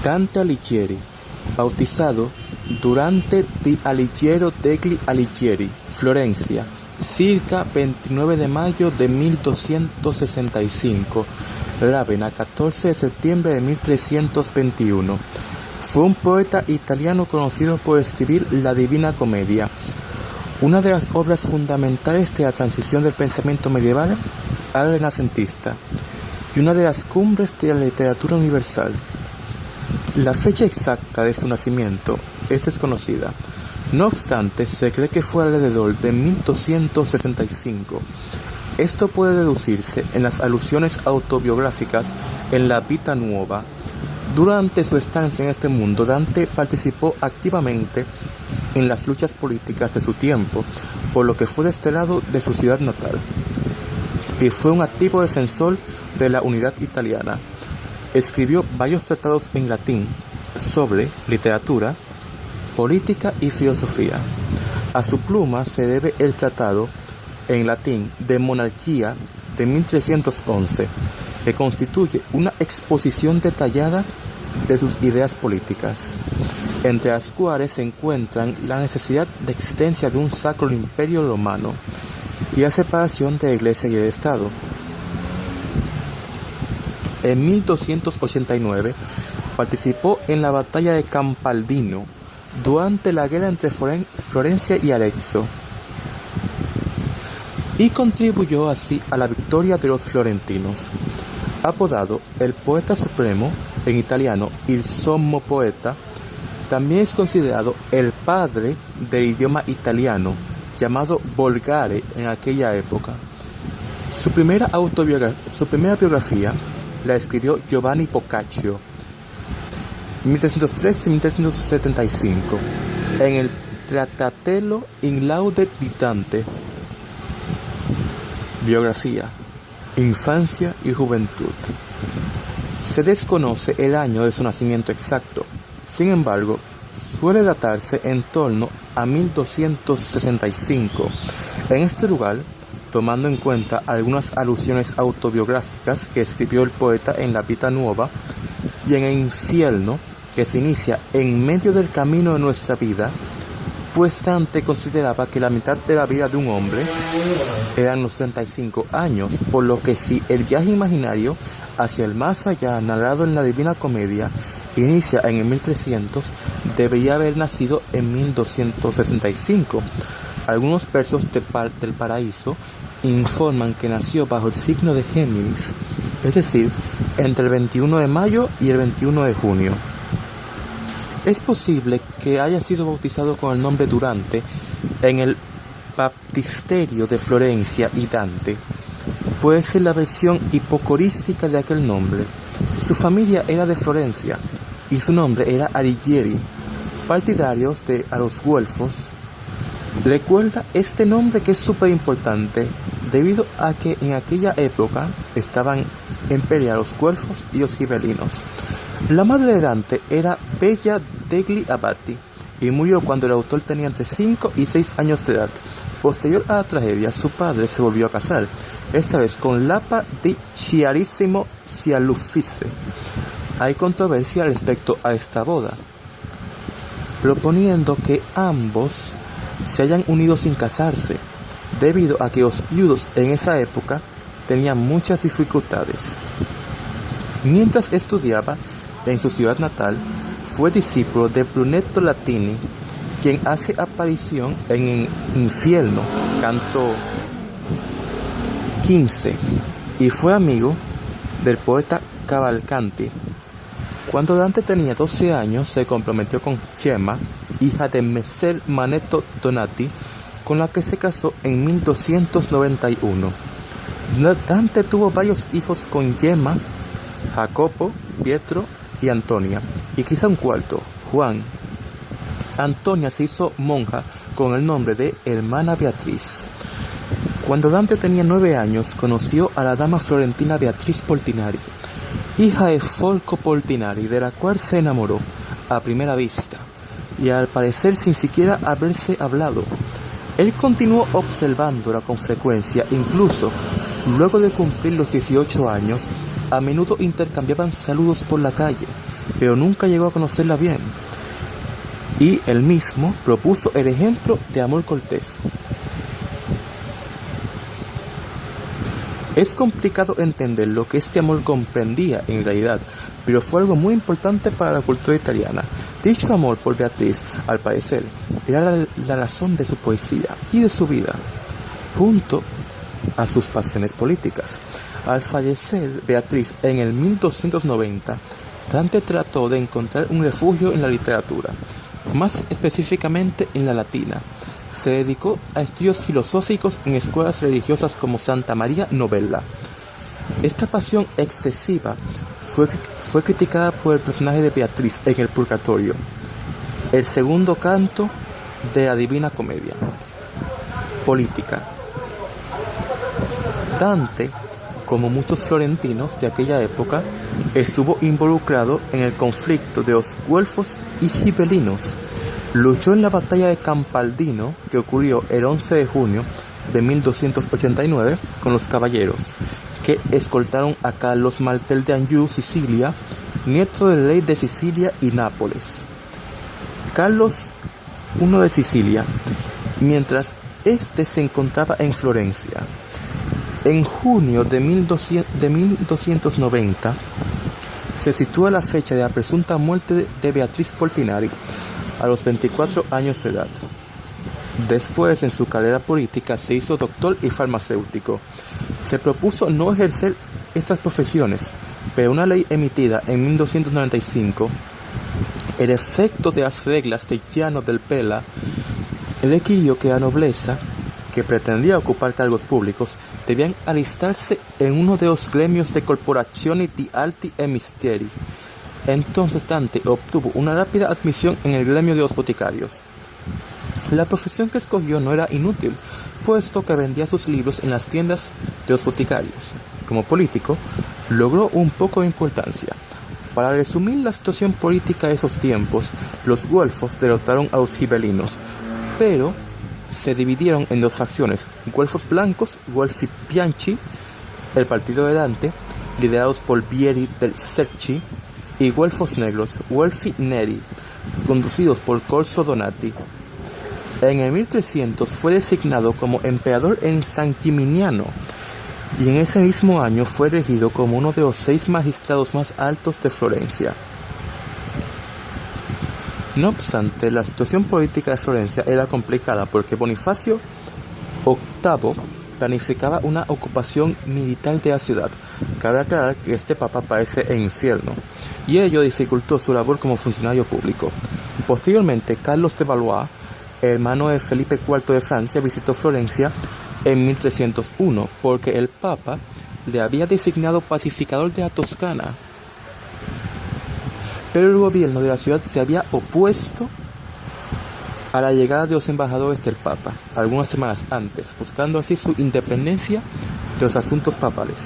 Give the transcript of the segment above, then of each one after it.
Dante Alighieri, bautizado Durante di Alighiero degli Alighieri, Florencia, circa 29 de mayo de 1265, Rávena, 14 de septiembre de 1321. Fue un poeta italiano conocido por escribir la Divina Comedia, una de las obras fundamentales de la transición del pensamiento medieval al renacentista, y una de las cumbres de la literatura universal. La fecha exacta de su nacimiento es desconocida. No obstante, se cree que fue alrededor de 1265. Esto puede deducirse en las alusiones autobiográficas en la Vita Nuova. Durante su estancia en este mundo, Dante participó activamente en las luchas políticas de su tiempo, por lo que fue desterrado de su ciudad natal, y fue un activo defensor de la unidad italiana. Escribió varios tratados en latín sobre literatura, política y filosofía. A su pluma se debe el tratado en latín de Monarquía de 1311, que constituye una exposición detallada de sus ideas políticas, entre las cuales se encuentran la necesidad de existencia de un sacro imperio romano y la separación de la Iglesia y el Estado. En 1289 participó en la batalla de Campaldino durante la guerra entre Florencia y Arezzo, y contribuyó así a la victoria de los florentinos. Apodado el poeta supremo, en italiano il sommo poeta, también es considerado el padre del idioma italiano, llamado volgare en aquella época. Su primera biografía la escribió Giovanni Boccaccio, 1303 y 1375, en el Tratatello in laude di Dante. Biografía, infancia y juventud. Se desconoce el año de su nacimiento exacto. Sin embargo, suele datarse en torno a 1265. En este lugar, tomando en cuenta algunas alusiones autobiográficas que escribió el poeta en la Vita Nuova, y en el infierno, que se inicia en medio del camino de nuestra vida, pues Dante consideraba que la mitad de la vida de un hombre eran los 35 años, por lo que si el viaje imaginario hacia el más allá narrado en la Divina Comedia inicia en el 1300, debería haber nacido en 1265. Algunos versos del Paraíso informan que nació bajo el signo de Géminis, es decir, entre el 21 de mayo y el 21 de junio. Es posible que haya sido bautizado con el nombre Durante en el baptisterio de Florencia, y Dante puede ser la versión hipocorística de aquel nombre. Su familia era de Florencia y su nombre era Alighieri. Partidarios de a los güelfos, recuerda este nombre, que es súper importante debido a que en aquella época estaban en pelea los güelfos y los gibelinos. La madre de Dante era Bella degli Abati y murió cuando el autor tenía entre 5 y 6 años de edad. Posterior a la tragedia, su padre se volvió a casar, esta vez con Lapa di Chiarissimo Cialuffice. Hay controversia respecto a esta boda, proponiendo que ambos se hayan unido sin casarse, debido a que los viudos en esa época tenían muchas dificultades. Mientras estudiaba en su ciudad natal, fue discípulo de Brunetto Latini, quien hace aparición en el infierno, canto 15, y fue amigo del poeta Cavalcanti. Cuando Dante tenía 12 años, se comprometió con Gemma, hija de Messer Manetto Donati, con la que se casó en 1291. Dante tuvo varios hijos con Gemma, Jacopo, Pietro y Antonia, y quizá un cuarto, Juan. Antonia se hizo monja con el nombre de Hermana Beatriz. Cuando Dante tenía 9 años, conoció a la dama florentina Beatriz Portinari, hija de Folco Portinari, de la cual se enamoró a primera vista, y al parecer sin siquiera haberse hablado. Él continuó observándola con frecuencia, incluso luego de cumplir los 18 años, a menudo intercambiaban saludos por la calle. pero nunca llegó a conocerla bien. Y él mismo propuso el ejemplo de amor cortés. Es complicado entender lo que este amor comprendía en realidad, pero fue algo muy importante para la cultura italiana. Dicho amor por Beatriz, al parecer, era la razón de su poesía y de su vida, junto a sus pasiones políticas. Al fallecer Beatriz en el 1290, Dante trató de encontrar un refugio en la literatura, más específicamente en la latina. Se dedicó a estudios filosóficos en escuelas religiosas como Santa María Novella. Esta pasión excesiva fue criticada por el personaje de Beatriz en el Purgatorio, el segundo canto de la Divina Comedia. Política. Dante, como muchos florentinos de aquella época, estuvo involucrado en el conflicto de los güelfos y gibelinos. Luchó en la batalla de Campaldino, que ocurrió el 11 de junio de 1289, con los caballeros, que escoltaron a Carlos Martel de Anjou, Sicilia, nieto del rey de Sicilia y Nápoles. Carlos I de Sicilia, mientras este se encontraba en Florencia. En junio de 1290 se sitúa la fecha de la presunta muerte de Beatriz Portinari, a los 24 años de edad. Después, en su carrera política, se hizo doctor y farmacéutico. Se propuso no ejercer estas profesiones, pero una ley emitida en 1295, el efecto de las reglas de Llano del Pela, requirió que la nobleza, que pretendía ocupar cargos públicos, debían alistarse en uno de los gremios de Corporazioni di Arti e Misteri. Entonces Dante obtuvo una rápida admisión en el gremio de los boticarios. La profesión que escogió no era inútil, puesto que vendía sus libros en las tiendas de los boticarios. Como político, logró un poco de importancia. Para resumir la situación política de esos tiempos, los güelfos derrotaron a los gibelinos, pero se dividieron en dos facciones: güelfos blancos, Guelfi Bianchi, el partido de Dante, liderados por Vieri del Cerchi, y güelfos negros, Guelfi Neri, conducidos por Corso Donati. En el 1300 fue designado como emperador en San Gimignano, y en ese mismo año fue elegido como uno de los 6 magistrados más altos de Florencia. No obstante, la situación política de Florencia era complicada porque Bonifacio VIII planificaba una ocupación militar de la ciudad. Cabe aclarar que este papa aparece en Infierno, y ello dificultó su labor como funcionario público. Posteriormente, Carlos de Valois, hermano de Felipe IV de Francia, visitó Florencia en 1301 porque el papa le había designado pacificador de la Toscana. Pero el gobierno de la ciudad se había opuesto a la llegada de los embajadores del Papa algunas semanas antes, buscando así su independencia de los asuntos papales.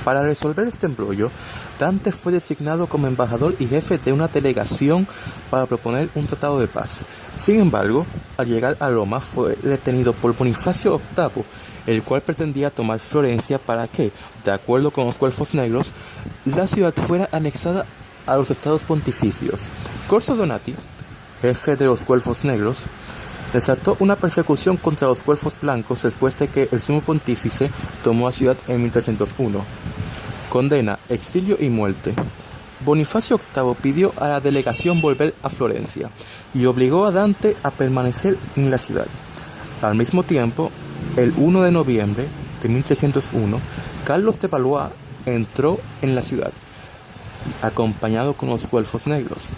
Para resolver este embrollo, Dante fue designado como embajador y jefe de una delegación para proponer un tratado de paz. Sin embargo, al llegar a Roma fue retenido por Bonifacio VIII, el cual pretendía tomar Florencia para que, de acuerdo con los güelfos negros, la ciudad fuera anexada a los estados pontificios. Corso Donati, jefe de los güelfos negros, desató una persecución contra los güelfos blancos después de que el sumo pontífice tomó la ciudad en 1301. Condena, exilio y muerte. Bonifacio VIII pidió a la delegación volver a Florencia y obligó a Dante a permanecer en la ciudad. Al mismo tiempo, el 1 de noviembre de 1301, Carlos de Valois entró en la ciudad, acompañado con los güelfos negros,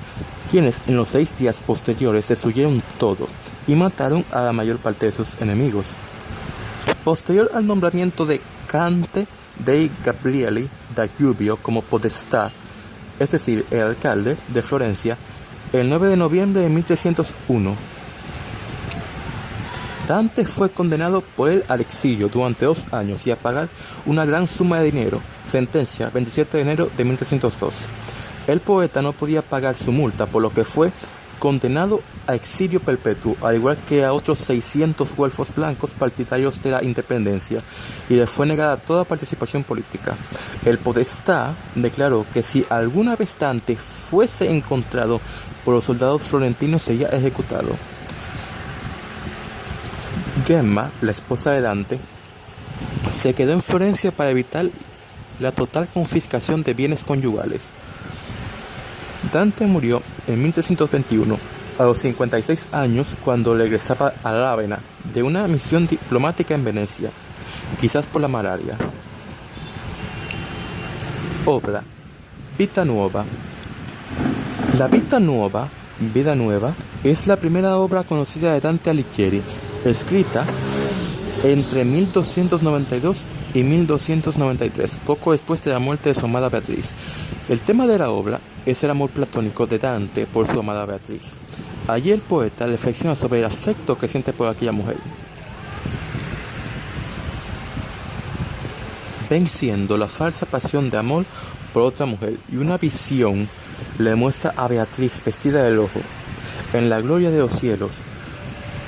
quienes en los 6 días posteriores destruyeron todo y mataron a la mayor parte de sus enemigos. Posterior al nombramiento de Cante dei Gabrieli da Gubbio como podestà, es decir, el alcalde de Florencia, el 9 de noviembre de 1301, Dante fue condenado por él al exilio durante 2 años y a pagar una gran suma de dinero. Sentencia, 27 de enero de 1302. El poeta no podía pagar su multa, por lo que fue condenado a exilio perpetuo, al igual que a otros 600 güelfos blancos partidarios de la independencia, y le fue negada toda participación política. El podestá declaró que si algún vez Dante fuese encontrado por los soldados florentinos sería ejecutado. Gemma, la esposa de Dante, se quedó en Florencia para evitar la total confiscación de bienes conyugales. Dante murió en 1321, a los 56 años, cuando regresaba a Rávena de una misión diplomática en Venecia, quizás por la malaria. Obra: Vita Nuova. La Vita Nuova, Vida Nueva, es la primera obra conocida de Dante Alighieri, escrita entre 1292 y 1293, poco después de la muerte de su amada Beatriz. El tema de la obra es el amor platónico de Dante por su amada Beatriz. Allí el poeta reflexiona sobre el afecto que siente por aquella mujer, venciendo la falsa pasión de amor por otra mujer, y una visión le muestra a Beatriz vestida de rojo, en la gloria de los cielos,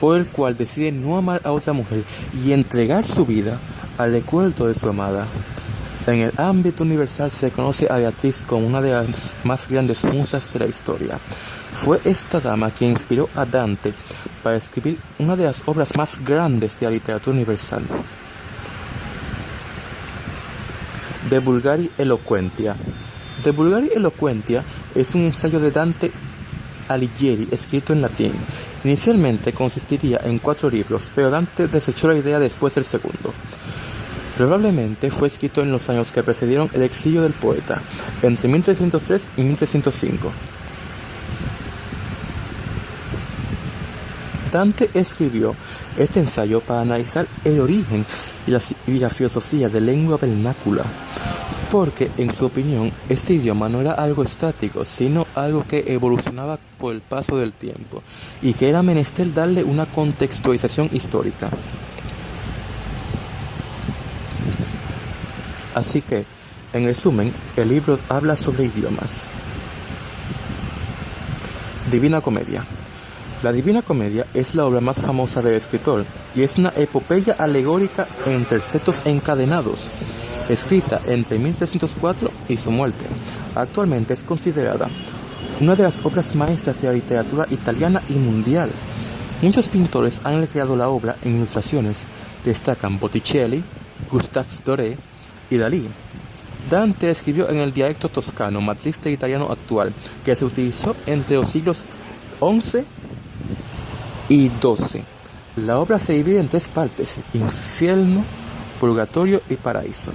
por el cual decide no amar a otra mujer y entregar su vida al recuerdo de su amada. En el ámbito universal se conoce a Beatriz como una de las más grandes musas de la historia. Fue esta dama quien inspiró a Dante para escribir una de las obras más grandes de la literatura universal. De Vulgari Eloquentia. De Vulgari Eloquentia es un ensayo de Dante Alighieri escrito en latín. Inicialmente consistiría en 4 libros, pero Dante desechó la idea después del segundo. Probablemente fue escrito en los años que precedieron el exilio del poeta, entre 1303 y 1305. Dante escribió este ensayo para analizar el origen y la filosofía de lengua vernácula, porque, en su opinión, este idioma no era algo estático, sino algo que evolucionaba por el paso del tiempo, y que era menester darle una contextualización histórica. Así que, en resumen, el libro habla sobre idiomas. Divina Comedia. La Divina Comedia es la obra más famosa del escritor, y es una epopeya alegórica en tercetos encadenados, escrita entre 1304 y su muerte. Actualmente es considerada una de las obras maestras de la literatura italiana y mundial. Muchos pintores han recreado la obra en ilustraciones. Destacan Botticelli, Gustave Doré y Dalí. Dante la escribió en el dialecto toscano, matriz del italiano actual, que se utilizó entre los siglos XI y XII. La obra se divide en 3 partes: infierno, purgatorio y paraíso.